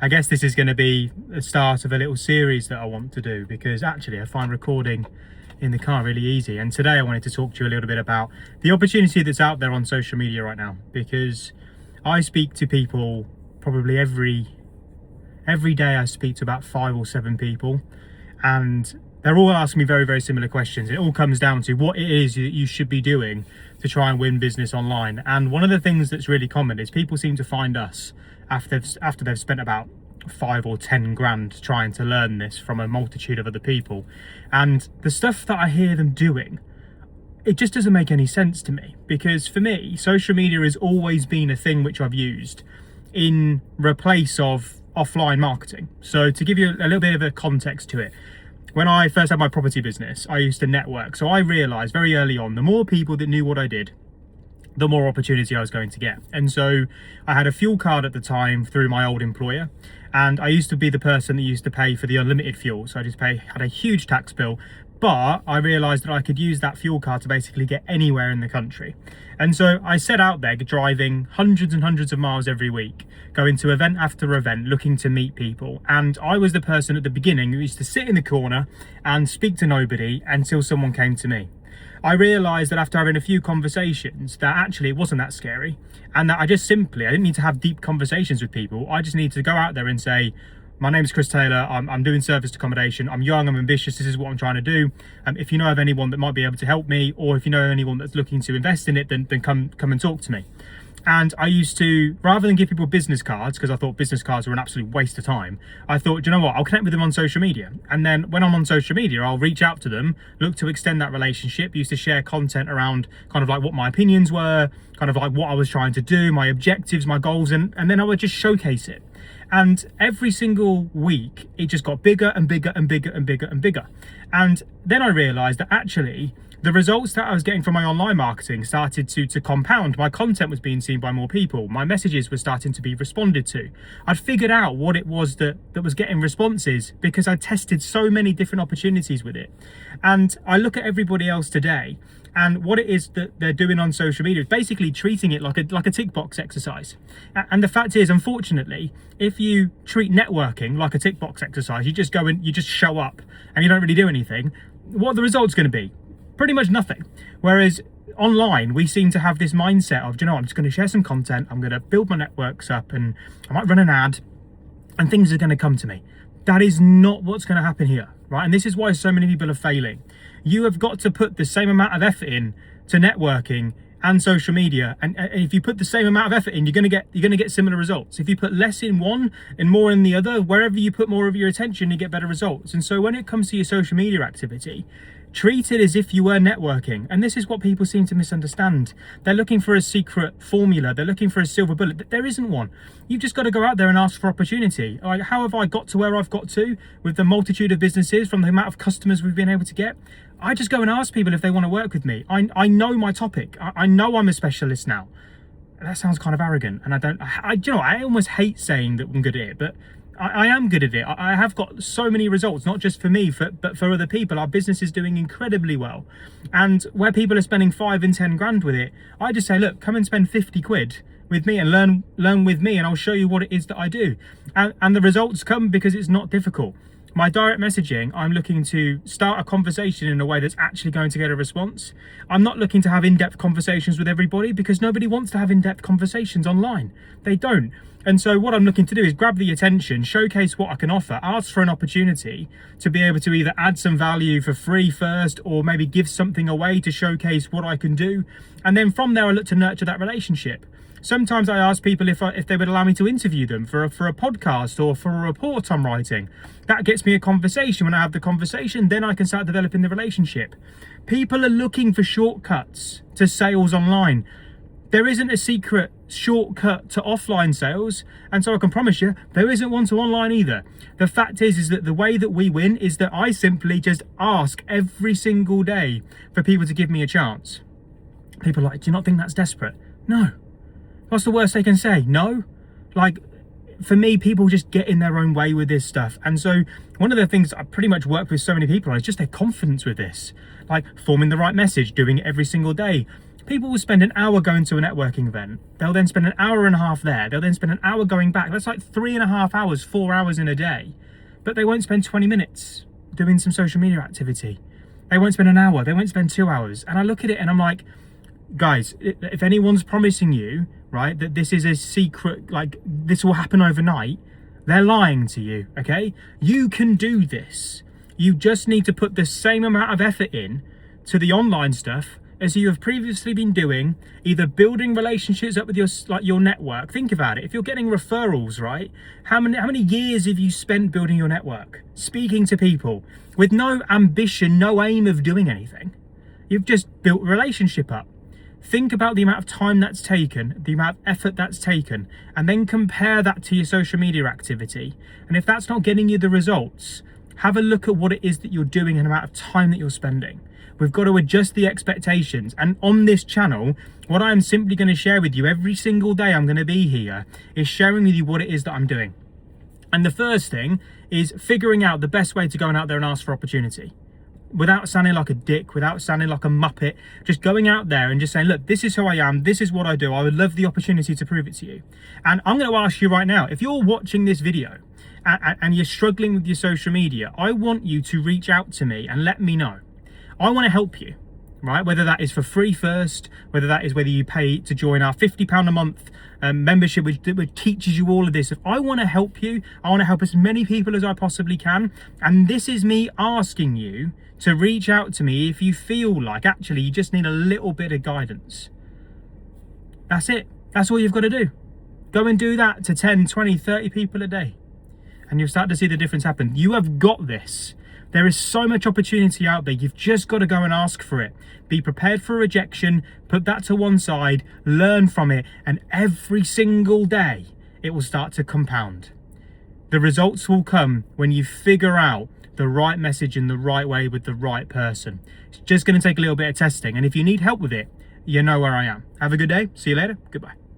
I guess this is going to be the start of a little series that I want to do, because actually I find recording in the car really easy. And today I wanted to talk to you a little bit about the opportunity that's out there on social media right now, because I speak to people probably every day. I speak to about 5 or 7 people, and they're all asking me very, very similar questions. It all comes down to what it is that you should be doing to try and win business online. And one of the things that's really common is people seem to find us after they've spent about 5 or 10 grand trying to learn this from a multitude of other people. And the stuff that I hear them doing, it just doesn't make any sense to me, because for me, social media has always been a thing which I've used in replace of offline marketing. So to give you a little bit of a context to it, when I first had my property business, I used to network. So I realized very early on, the more people that knew what I did, the more opportunity I was going to get. And so I had a fuel card at the time through my old employer, and I used to be the person that used to pay for the unlimited fuel. So I just had a huge tax bill, but I realized that I could use that fuel card to basically get anywhere in the country. And so I set out there driving hundreds and hundreds of miles every week, going to event after event, looking to meet people. And I was the person at the beginning who used to sit in the corner and speak to nobody until someone came to me. I realised that after having a few conversations that actually it wasn't that scary, and that I didn't need to have deep conversations with people. I just needed to go out there and say, my name is Chris Taylor, I'm doing serviced accommodation, I'm young, I'm ambitious, this is what I'm trying to do. If you know of anyone that might be able to help me, or if you know anyone that's looking to invest in it, then come and talk to me. And I used to, rather than give people business cards, because I thought business cards were an absolute waste of time, I thought, do you know what, I'll connect with them on social media. And then when I'm on social media, I'll reach out to them, look to extend that relationship, used to share content around kind of like what my opinions were, kind of like what I was trying to do, my objectives, my goals, and then I would just showcase it. And every single week, it just got bigger and bigger and bigger and bigger and bigger. And then I realized that actually, the results that I was getting from my online marketing started to compound. My content was being seen by more people. My messages were starting to be responded to. I'd figured out what it was that was getting responses because I tested so many different opportunities with it. And I look at everybody else today, and what it is that they're doing on social media is basically treating it like a tick box exercise. And the fact is, unfortunately, if you treat networking like a tick box exercise, you just go and you just show up and you don't really do anything, what are the results going to be? Pretty much nothing. Whereas online, we seem to have this mindset of, do you know what, I'm just going to share some content, I'm going to build my networks up, and I might run an ad and things are going to come to me. That is not what's going to happen here, right? And this is why so many people are failing. You have got to put the same amount of effort in to networking and social media, and if you put the same amount of effort in, you're going to get similar results. If you put less in one and more in the other, wherever you put more of your attention, you get better results. And so when it comes to your social media activity, treat it as if you were networking. And this is what people seem to misunderstand. They're looking for a secret formula. They're looking for a silver bullet. There isn't one. You've just got to go out there and ask for opportunity. Like, how have I got to where I've got to with the multitude of businesses, from the amount of customers we've been able to get? I just go and ask people if they want to work with me. I know my topic. I know I'm a specialist now. That sounds kind of arrogant. And I almost hate saying that I'm good at it, but I am good at it. I have got so many results, not just for me, but for other people. Our business is doing incredibly well. And where people are spending 5 and 10 grand with it, I just say, look, come and spend 50 quid with me and learn with me, and I'll show you what it is that I do. And the results come because it's not difficult. My direct messaging, I'm looking to start a conversation in a way that's actually going to get a response. I'm not looking to have in-depth conversations with everybody, because nobody wants to have in-depth conversations online. They don't. And so what I'm looking to do is grab the attention, showcase what I can offer, ask for an opportunity to be able to either add some value for free first, or maybe give something away to showcase what I can do. And then from there, I look to nurture that relationship. Sometimes I ask people if they would allow me to interview them for a podcast or for a report I'm writing. That gets me a conversation. When I have the conversation, then I can start developing the relationship. People are looking for shortcuts to sales online. There isn't a secret shortcut to offline sales, and so I can promise you there isn't one to online either. The fact is that the way that we win is that I simply just ask every single day for people to give me a chance. People are like, do you not think that's desperate? No. What's the worst they can say? No? Like, for me, people just get in their own way with this stuff. And so one of the things I pretty much work with so many people on is just their confidence with this. Like forming the right message, doing it every single day, People will spend an hour going to a networking event. They'll then spend an hour and a half there. They'll then spend an hour going back. That's like 3.5 hours, 4 hours in a day. But they won't spend 20 minutes doing some social media activity. They won't spend an hour. They won't spend 2 hours. And I look at it and I'm like, guys, if anyone's promising you, right, that this is a secret, like this will happen overnight, they're lying to you, okay? You can do this. You just need to put the same amount of effort in to the online stuff as you have previously been doing, either building relationships up with your network. Think about it. If you're getting referrals, right? How many years have you spent building your network, speaking to people with no ambition, no aim of doing anything? You've just built a relationship up. Think about the amount of time that's taken, the amount of effort that's taken, and then compare that to your social media activity. And if that's not getting you the results, have a look at what it is that you're doing and the amount of time that you're spending. We've got to adjust the expectations. And on this channel, what I'm simply going to share with you every single day I'm going to be here is sharing with you what it is that I'm doing. And the first thing is figuring out the best way to go out there and ask for opportunity. Without sounding like a dick, without sounding like a muppet, just going out there and just saying, look, this is who I am, this is what I do, I would love the opportunity to prove it to you. And I'm going to ask you right now, if you're watching this video and you're struggling with your social media, I want you to reach out to me and let me know. I want to help you, right? Whether that is for free first, whether you pay to join our £50 a month membership, which teaches you all of this. If I want to help you, I want to help as many people as I possibly can. And this is me asking you to reach out to me if you feel like actually you just need a little bit of guidance. That's it. That's all you've got to do. Go and do that to 10, 20, 30 people a day. And you'll start to see the difference happen. You have got this. There is so much opportunity out there. You've just got to go and ask for it. Be prepared for rejection, put that to one side, learn from it, and every single day it will start to compound. The results will come when you figure out the right message in the right way with the right person. It's just going to take a little bit of testing, and if you need help with it, you know where I am. Have a good day. See you later. Goodbye.